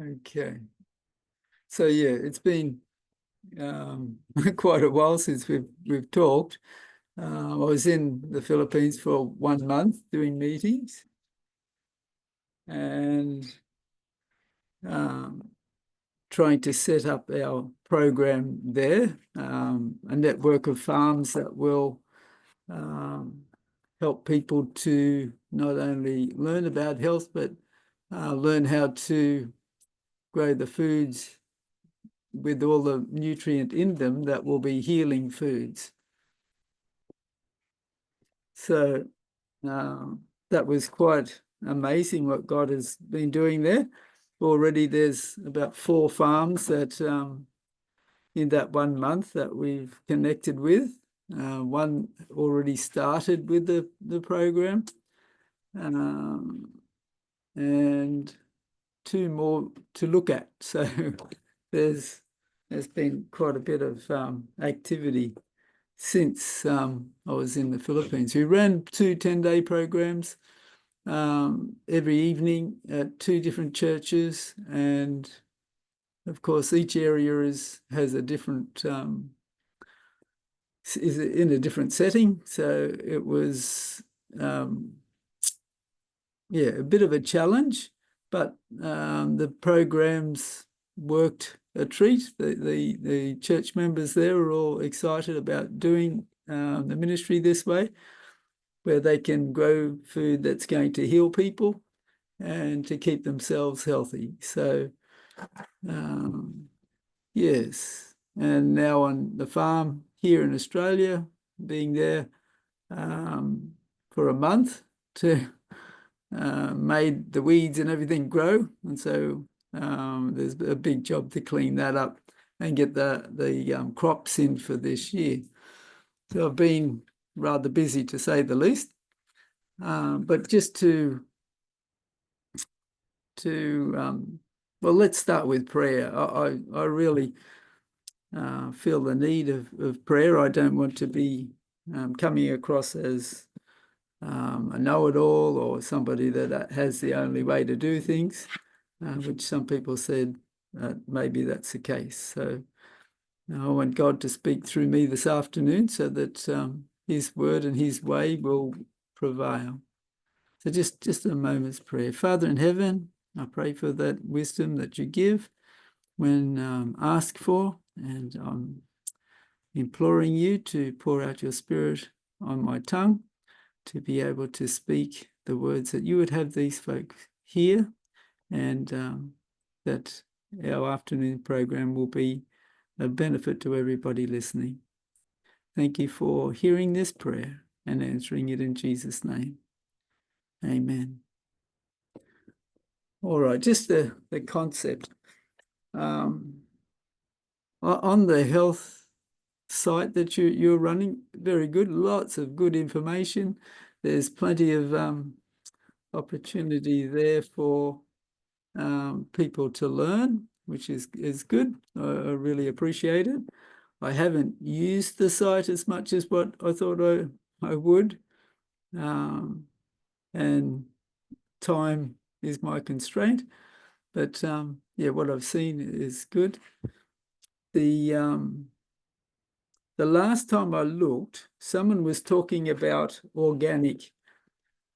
Okay. So yeah, it's been quite a while since we've talked. I was in the Philippines for 1 month doing meetings and um, trying to set up our program there, a network of farms that will um, help people to not only learn about health, but learn how to grow the foods with all the nutrient in them that will be healing foods. So that was quite amazing what God has been doing there. Already there's about 4 farms that in that 1 month that we've connected with. One already started with the program, and 2 more to look at. So there's been quite a bit of activity since I was in the Philippines. We ran 2 10-day programs every evening at 2 different churches, and of course each area has a different is in a different setting. So it was yeah, a bit of a challenge, but the programs worked a treat. The church members there are all excited about doing the ministry this way, where they can grow food that's going to heal people and to keep themselves healthy. So yes, and now on the farm here in Australia, being there for a month to made the weeds and everything grow, and so there's a big job to clean that up and get the crops in for this year. So I've been rather busy, to say the least. But just to well, let's start with prayer. I really feel the need of prayer. I don't want to be coming across as a know-it-all or somebody that has the only way to do things, which some people said maybe that's the case. So I want God to speak through me this afternoon so that his word and his way will prevail. So just a moment's prayer. Father in heaven, I pray for that wisdom that you give when asked for, and I'm imploring you to pour out your spirit on my tongue to be able to speak the words that you would have these folks hear, and that our afternoon program will be a benefit to everybody listening. Thank you for hearing this prayer and answering it in Jesus' name. Amen. All right, just the concept. On the health site that you're running, very good, lots of good information. There's plenty of opportunity there for people to learn, which is good. I really appreciate it. I haven't used the site as much as what I thought I would, and time is my constraint. But yeah, what I've seen is good. The last time I looked, someone was talking about organic.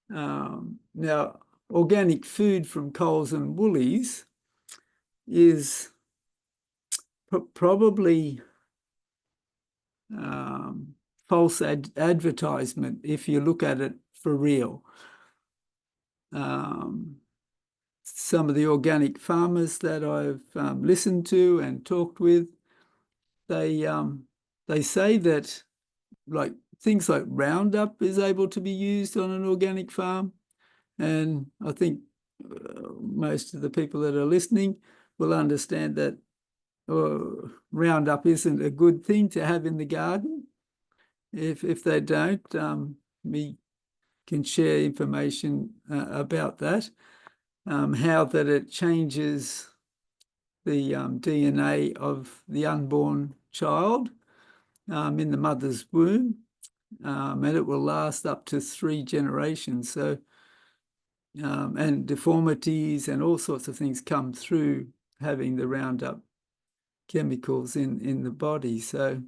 Now, organic food from Coles and Woolies is probably false advertisement if you look at it for real. Some of the organic farmers that I've listened to and talked with, they say that like things like Roundup is able to be used on an organic farm, and I think most of the people that are listening will understand that Roundup isn't a good thing to have in the garden. If they don't, we can share information about that, how that it changes the DNA of the unborn child in the mother's womb, and it will last up to 3 generations. So and deformities and all sorts of things come through having the Roundup chemicals in the body. So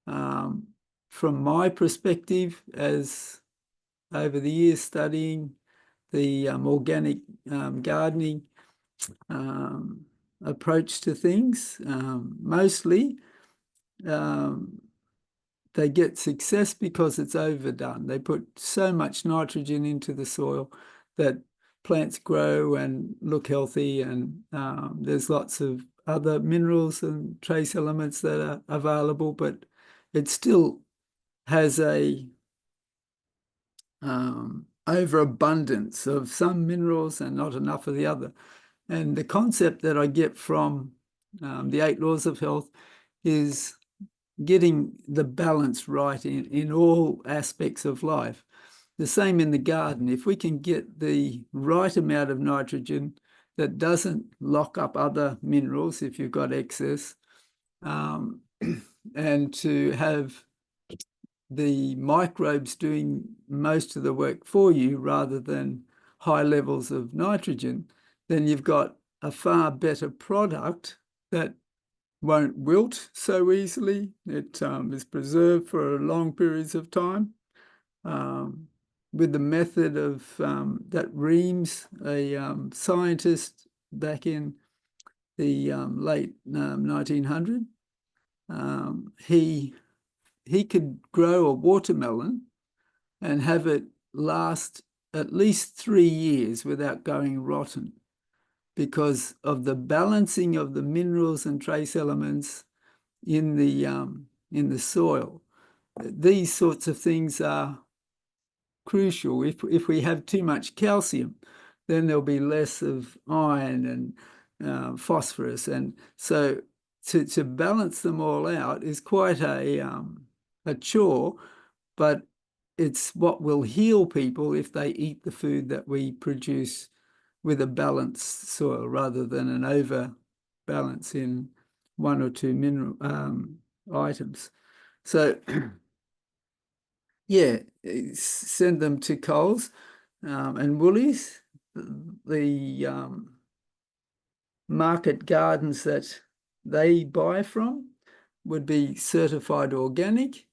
from my perspective, as over the years studying the organic gardening approach to things, mostly they get success because it's overdone. They put so much nitrogen into the soil that plants grow and look healthy, and there's lots of other minerals and trace elements that are available, but it still has a overabundance of some minerals and not enough of the other. And the concept that I get from the 8 Laws of Health is getting the balance right in all aspects of life. The same in the garden. If we can get the right amount of nitrogen that doesn't lock up other minerals if you've got excess, and to have the microbes doing most of the work for you rather than high levels of nitrogen, then you've got a far better product that won't wilt so easily. It is preserved for long periods of time. With the method of that Reams, a scientist back in the late 1900, he could grow a watermelon and have it last at least 3 years without going rotten, because of the balancing of the minerals and trace elements in the soil. These sorts of things are crucial. If we have too much calcium, then there'll be less of iron and phosphorus, and so to balance them all out is quite a chore, but it's what will heal people if they eat the food that we produce with a balanced soil rather than an overbalance in 1 or 2 mineral items. So yeah, send them to Coles and Woolies. The market gardens that they buy from would be certified organic,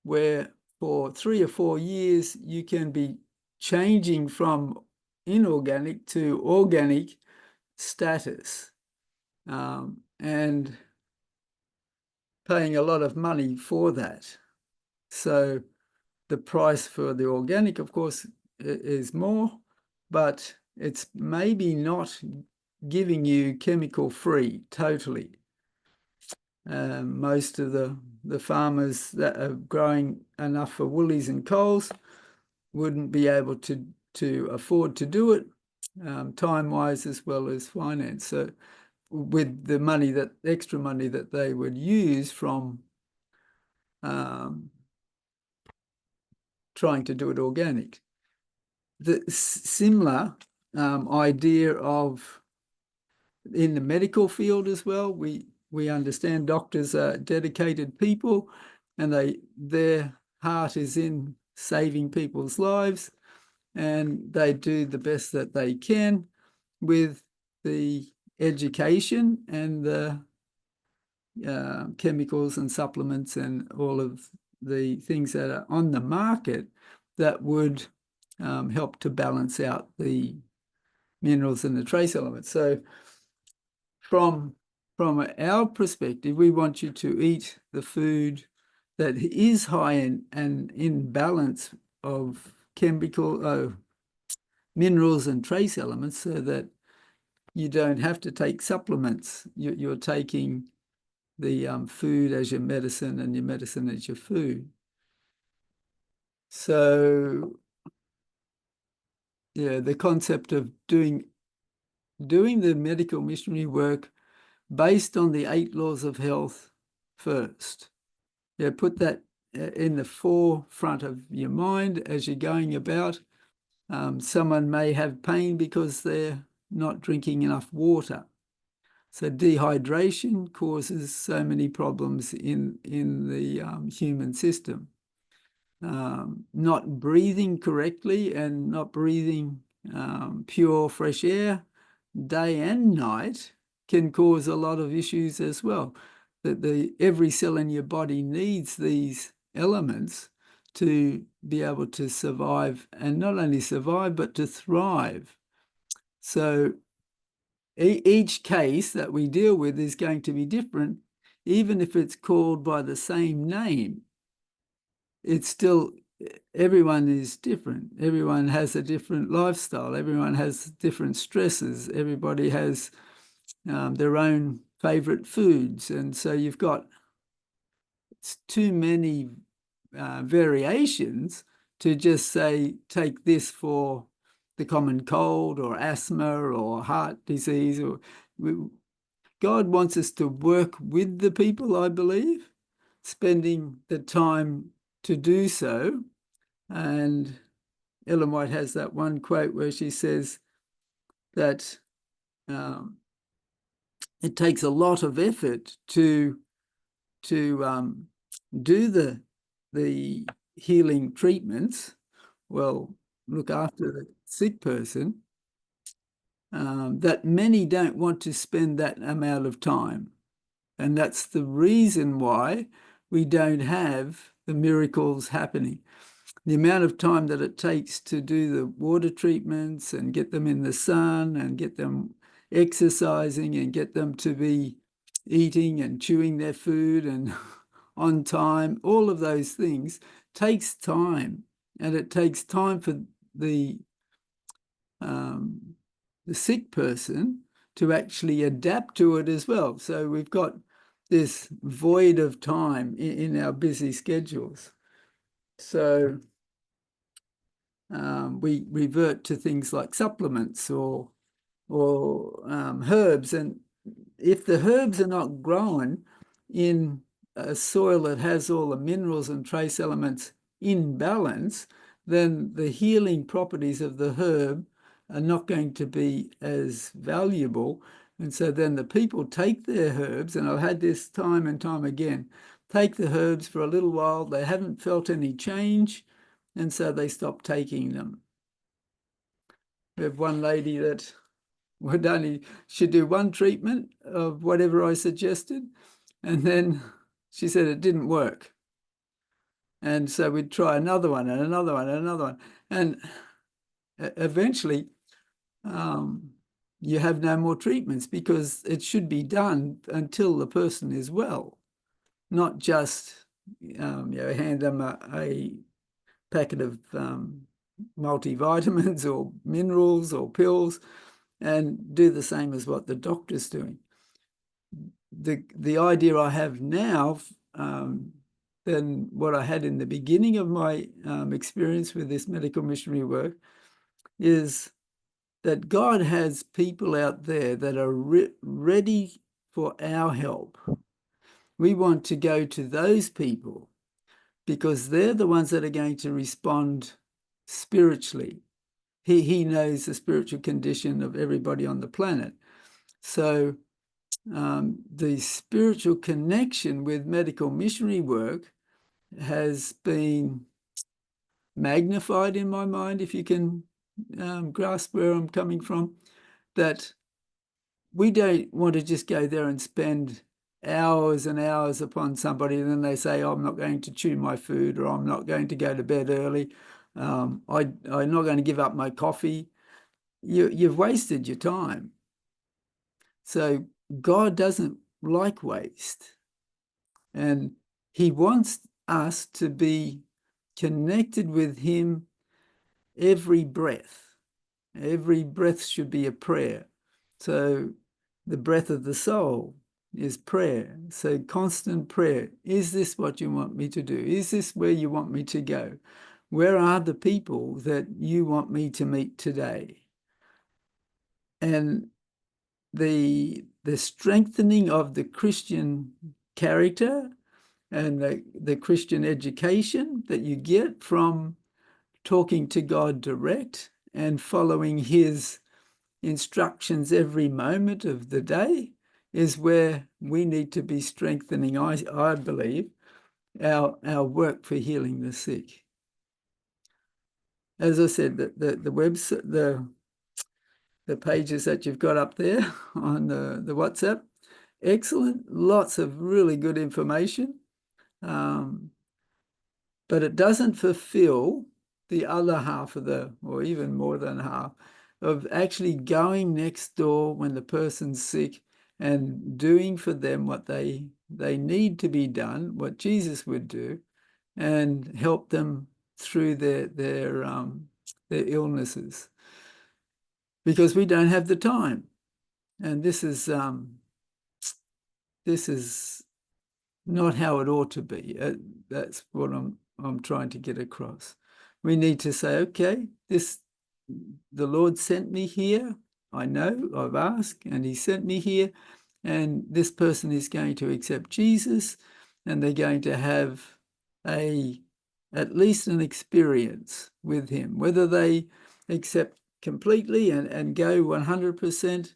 where for 3 or 4 years you can be changing from inorganic to organic status, and paying a lot of money for that. So the price for the organic, of course, is more, but it's maybe not giving you chemical free totally. Most of the farmers that are growing enough for Woolies and Coles wouldn't be able to afford to do it, time-wise as well as finance. So with the money, that extra money that they would use from trying to do it organic. The similar idea of in the medical field as well, we understand doctors are dedicated people, and their heart is in saving people's lives, and they do the best that they can with the education and the chemicals and supplements and all of the things that are on the market that would help to balance out the minerals and the trace elements. So from our perspective, we want you to eat the food that is high in balance of chemical minerals and trace elements, so that you don't have to take supplements. You're taking the food as your medicine and your medicine as your food. So yeah, the concept of doing the medical missionary work based on the 8 Laws of Health first. Yeah, put that in the forefront of your mind as you're going about. Someone may have pain because they're not drinking enough water. So dehydration causes so many problems in the human system. Not breathing correctly and not breathing pure, fresh air, day and night, can cause a lot of issues as well. That every cell in your body needs these elements to be able to survive, and not only survive, but to thrive. So each case that we deal with is going to be different, even if it's called by the same name. It's still, everyone is different. Everyone has a different lifestyle. Everyone has different stresses. Everybody has their own favorite foods. And so you've got too many variations to just say, take this for the common cold or asthma or heart disease. God wants us to work with the people, I believe, spending the time to do so. And Ellen White has that one quote where she says that it takes a lot of effort to do the healing treatments, well, look after the sick person, that many don't want to spend that amount of time. And that's the reason why we don't have the miracles happening. The amount of time that it takes to do the water treatments and get them in the sun and get them exercising and get them to be eating and chewing their food and on time, all of those things takes time. And it takes time for the sick person to actually adapt to it as well. So we've got this void of time in our busy schedules. So we revert to things like supplements or herbs. And if the herbs are not grown in a soil that has all the minerals and trace elements in balance, then the healing properties of the herb are not going to be as valuable. And so then the people take their herbs, and I've had this time and time again, take the herbs for a little while, they haven't felt any change, and so they stop taking them. We have one lady that should do one treatment of whatever I suggested, and then she said it didn't work. And so we'd try another one and another one and another one. And eventually you have no more treatments, because it should be done until the person is well, not just hand them a packet of multivitamins or minerals or pills and do the same as what the doctor's doing. The idea I have now than what I had in the beginning of my experience with this medical missionary work is that God has people out there that are ready for our help. We want to go to those people because they're the ones that are going to respond spiritually. He knows the spiritual condition of everybody on the planet. So the spiritual connection with medical missionary work has been magnified in my mind, if you can grasp where I'm coming from, that we don't want to just go there and spend hours and hours upon somebody and then they say, oh, I'm not going to chew my food, or I'm not going to go to bed early. I'm not going to give up my coffee. You've wasted your time. So God doesn't like waste. And he wants us to be connected with him every breath. Every breath should be a prayer. So the breath of the soul is prayer. So constant prayer. Is this what you want me to do? Is this where you want me to go? Where are the people that you want me to meet today? And the strengthening of the Christian character and the Christian education that you get from talking to God direct and following his instructions every moment of the day is where we need to be strengthening, I believe, our work for healing the sick. As I said, the the pages that you've got up there on the WhatsApp. Excellent. Lots of really good information. But it doesn't fulfill the other half of or even more than half, of actually going next door when the person's sick and doing for them what they need to be done, what Jesus would do, and help them through their illnesses. Because we don't have the time. And this is not how it ought to be. That's what I'm trying to get across. We need to say, okay, the Lord sent me here. I know, I've asked, and he sent me here, and this person is going to accept Jesus, and they're going to have at least an experience with him. Whether they accept completely and go 100%,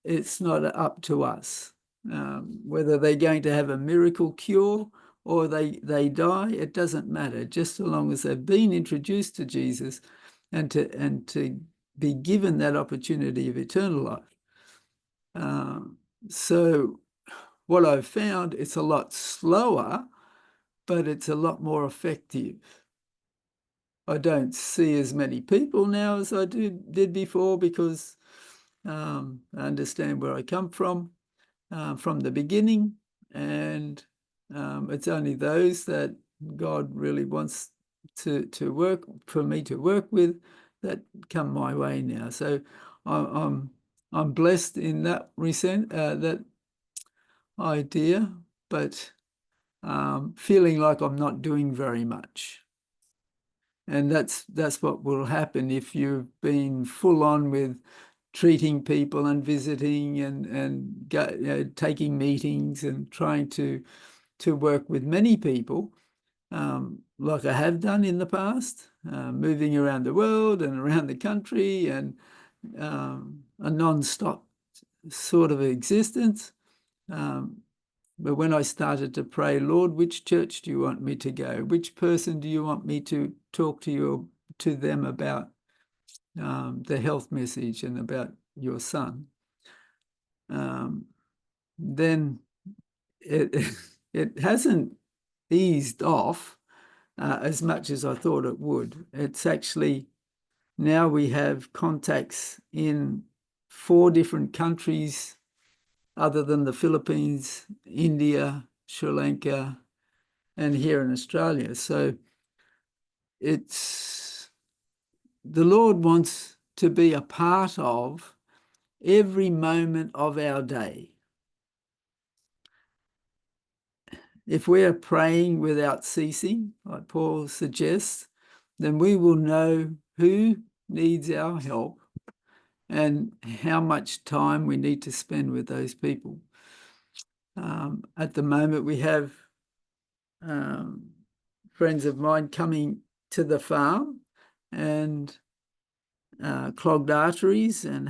it's not up to us. Whether they're going to have a miracle cure or they die, it doesn't matter, just so long as they've been introduced to Jesus and to be given that opportunity of eternal life. So what I've found, it's a lot slower, but it's a lot more effective. I don't see as many people now as I did before, because I understand where I come from the beginning, and it's only those that God really wants to work for me to work with that come my way now. So I'm blessed in that that idea, but feeling like I'm not doing very much. And that's what will happen if you've been full on with treating people and visiting and taking meetings and trying to work with many people, like I have done in the past, moving around the world and around the country, and a non-stop sort of existence. But when I started to pray, Lord, which church do you want me to go? Which person do you want me to talk to them about the health message and about your son? Then it hasn't eased off as much as I thought it would. It's actually, now we have contacts in 4 different countries other than the Philippines, India, Sri Lanka, and here in Australia. So the Lord wants to be a part of every moment of our day. If we are praying without ceasing, like Paul suggests, then we will know who needs our help and how much time we need to spend with those people. At the moment, we have friends of mine coming to the farm and clogged arteries, and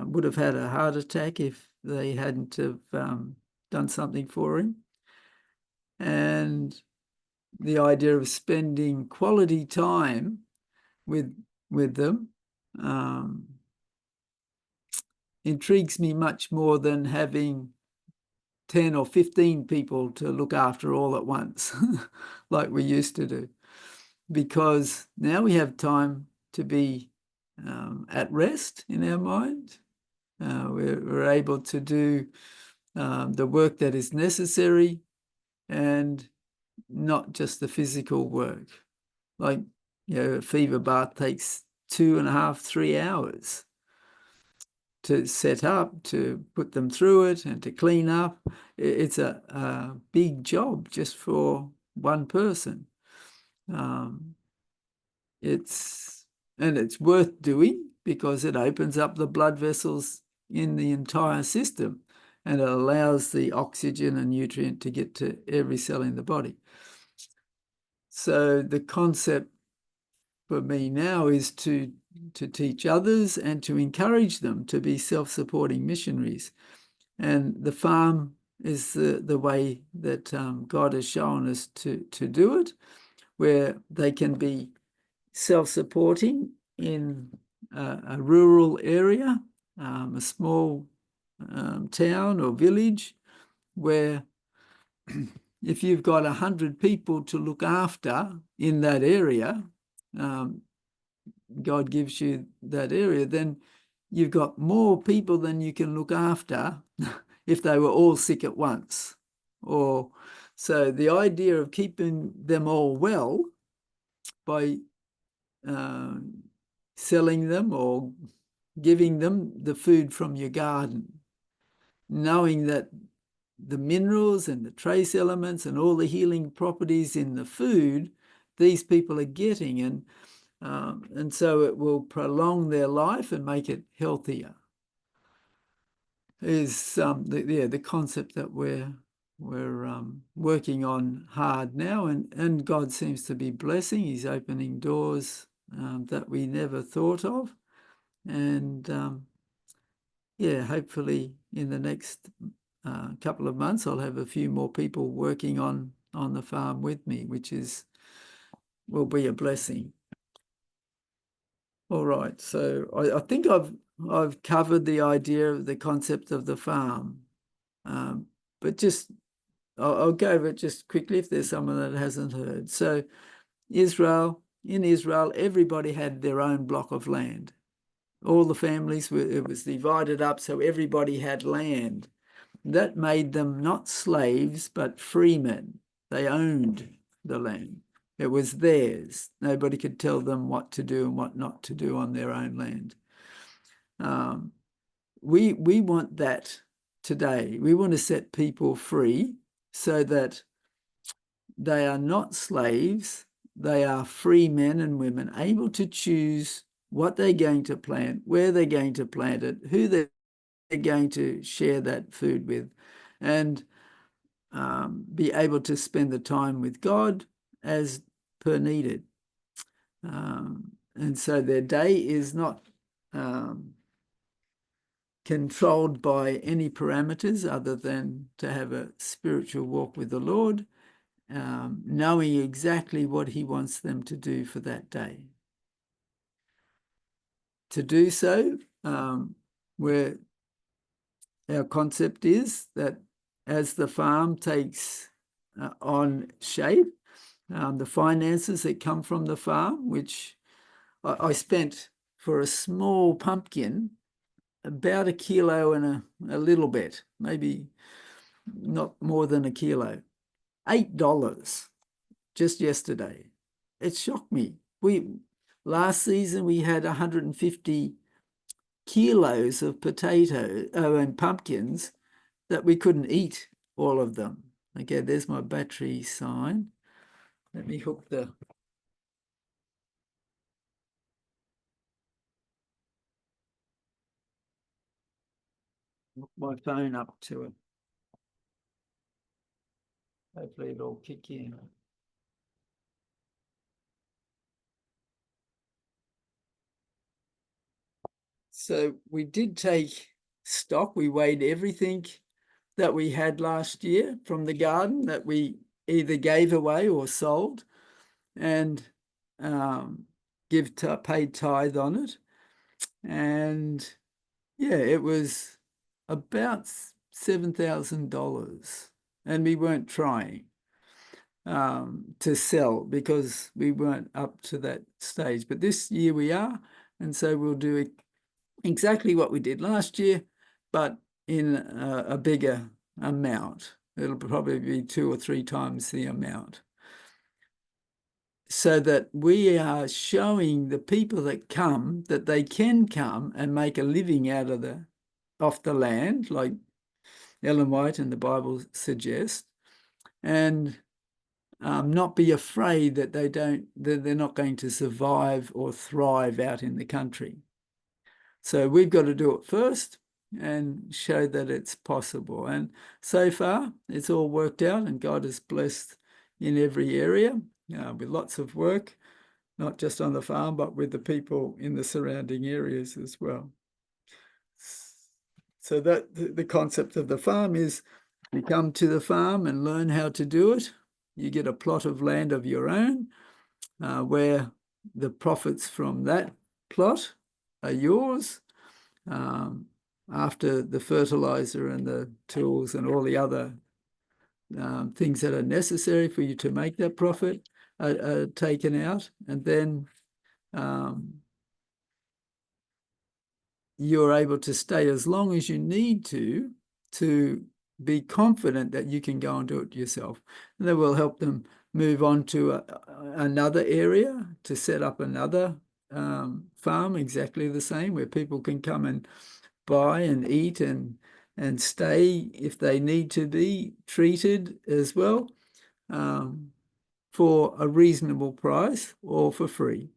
would have had a heart attack if they hadn't have done something for him. And the idea of spending quality time with them intrigues me much more than having 10 or 15 people to look after all at once, like we used to do. Because now we have time to be at rest in our mind. We're able to do the work that is necessary, and not just the physical work. Like, a fever bath takes 2.5, 3 hours to set up, to put them through it, and to clean up. It's a big job just for one person. It's worth doing because it opens up the blood vessels in the entire system, and it allows the oxygen and nutrient to get to every cell in the body. So the concept for me now is to teach others and to encourage them to be self-supporting missionaries. And the farm is the way that God has shown us to do it, where they can be self-supporting in a rural area, a small town or village, where if you've got 100 people to look after in that area, God gives you that area, then you've got more people than you can look after if they were all sick at once. Or so the idea of keeping them all well by selling them or giving them the food from your garden, knowing that the minerals and the trace elements and all the healing properties in the food these people are getting, and so it will prolong their life and make it healthier, is the concept that we're working on hard now, and God seems to be blessing. He's opening doors that we never thought of, and hopefully in the next couple of months I'll have a few more people working on the farm with me, which will be a blessing. All right, so I think I've covered the idea of the concept of the farm, but just I'll go over it just quickly if there's someone that hasn't heard. So in Israel, everybody had their own block of land. All the families it was divided up, so everybody had land. That made them not slaves, but freemen. They owned the land. It was theirs. Nobody could tell them what to do and what not to do on their own land. We want that today. We want to set people free so that they are not slaves. They are free men and women, able to choose what they're going to plant, where they're going to plant it, who they're going to share that food with, and be able to spend the time with God as per needed. And so their day is not controlled by any parameters other than to have a spiritual walk with the Lord, knowing exactly what he wants them to do for that day. To do so, where our concept is that as the farm takes on shape, the finances that come from the farm, which I spent for a small pumpkin about 1 kilo and a little bit, maybe not more than 1 kilo, $8 just yesterday. It shocked me. Last season we had 150 kilos of potato and pumpkins that we couldn't eat all of them. Okay, there's my battery sign. Let me hook my phone up to it. Hopefully it'll kick in. So we did take stock. We weighed everything that we had last year from the garden that we either gave away or sold, and paid tithe on it. And it was about $7,000, and we weren't trying to sell because we weren't up to that stage. But this year we are, and so we'll do exactly what we did last year, but in a bigger amount. It'll probably be 2 or 3 times the amount, so that we are showing the people that come that they can come and make a living out of off the land, like Ellen White and the Bible suggest, and not be afraid that they're not going to survive or thrive out in the country. So we've got to do it first and show that it's possible. And so far, it's all worked out, and God has blessed in every area with lots of work, not just on the farm, but with the people in the surrounding areas as well. So that the concept of the farm is you come to the farm and learn how to do it. You get a plot of land of your own where the profits from that plot are yours. After the fertilizer and the tools and all the other things that are necessary for you to make that profit are taken out, and then you're able to stay as long as you need to be confident that you can go and do it yourself. And that will help them move on to another area, to set up another farm exactly the same, where people can come and buy and eat and stay if they need to be treated as well, for a reasonable price or for free.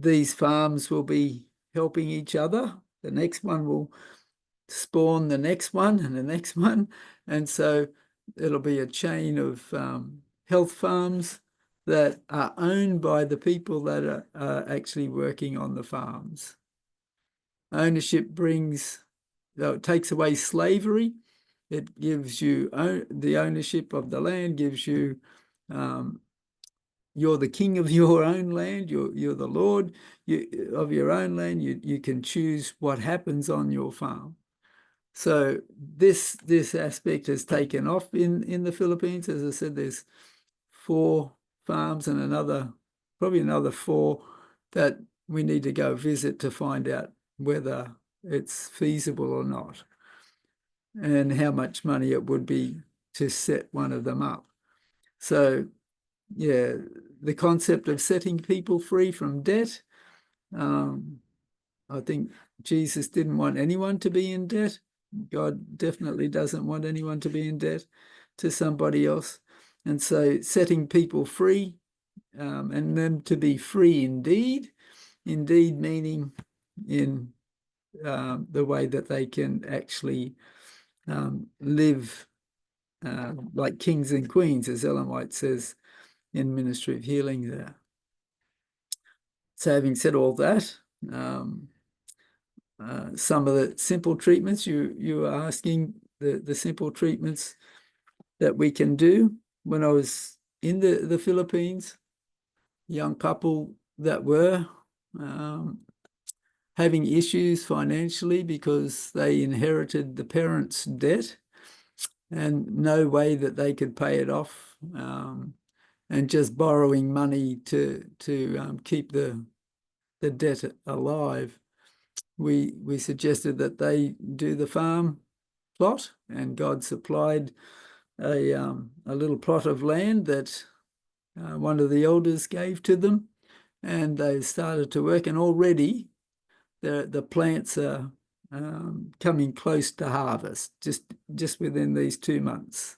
These farms will be helping each other. The next one will spawn the next one and the next one. And so it'll be a chain of health farms that are owned by the people that are actually working on the farms. Ownership it takes away slavery. It gives you the ownership of the land, gives you you're the king of your own land. You're the Lord of your own land. You can choose what happens on your farm. So this aspect has taken off in the Philippines. As I said, there's 4 farms and probably another 4 that we need to go visit to find out whether it's feasible or not, and how much money it would be to set one of them up. So yeah, the concept of setting people free from debt. I think Jesus didn't want anyone to be in debt. God definitely doesn't want anyone to be in debt to somebody else. And so setting people free, and them to be free indeed meaning in the way that they can actually live like kings and queens, as Ellen White says in Ministry of Healing there. So having said all that, some of the simple treatments you were asking, the simple treatments that we can do. When I was in the Philippines, young couple that were having issues financially because they inherited the parents' debt and no way that they could pay it off, and just borrowing money to keep the debt alive. We suggested that they do the farm plot, and God supplied a little plot of land that one of the elders gave to them, and they started to work, and already the plants are coming close to harvest just within these 2 months.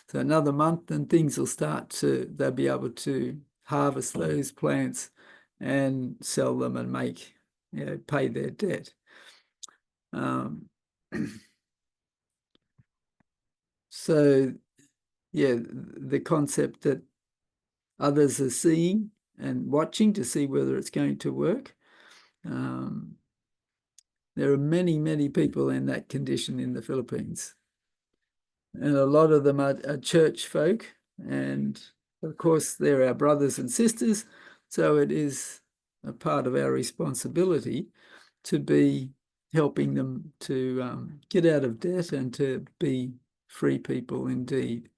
So another month and things will they'll be able to harvest those plants and sell them and pay their debt. So yeah, the concept that others are seeing and watching to see whether it's going to work. There are many, many people in that condition in the Philippines. And a lot of them are church folk. And of course, they're our brothers and sisters. So it is a part of our responsibility to be helping them to get out of debt and to be free people indeed.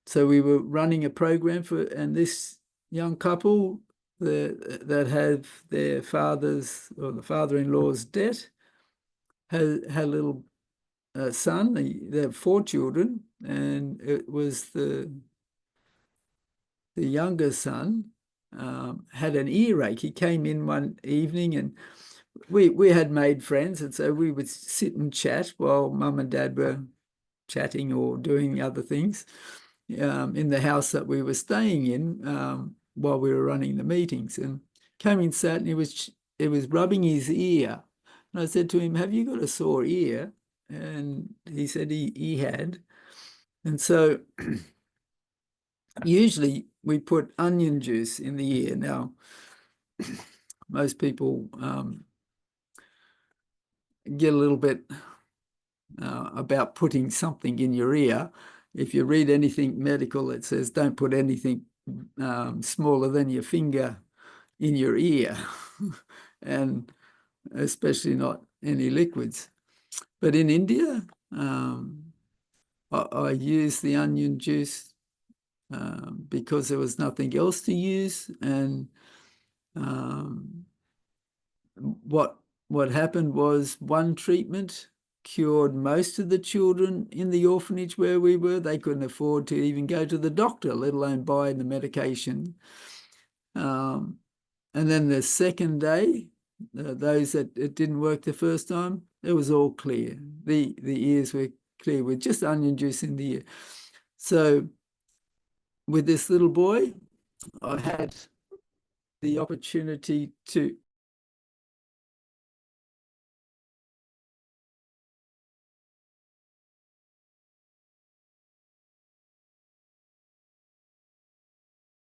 So we were running a program and this young couple that have their father's or the father-in-law's debt had a little son. They have 4 children, and it was the younger son had an earache. He came in one evening, and we had made friends, and so we would sit and chat while Mum and Dad were chatting or doing other things in the house that we were staying in while we were running the meetings. And came in, sat, and it was rubbing his ear. And I said to him, "Have you got a sore ear?" And he said he had. And so usually we put onion juice in the ear. Now, most people get a little bit about putting something in your ear. If you read anything medical, it says don't put anything smaller than your finger in your ear, and especially not any liquids. But in India, I used the onion juice because there was nothing else to use. And what happened was one treatment cured most of the children in the orphanage where we were. They couldn't afford to even go to the doctor, let alone buy the medication. And then the second day, those that it didn't work the first time, it was all clear. The ears were clear with just onion juice in the ear. So with this little boy, I had the opportunity to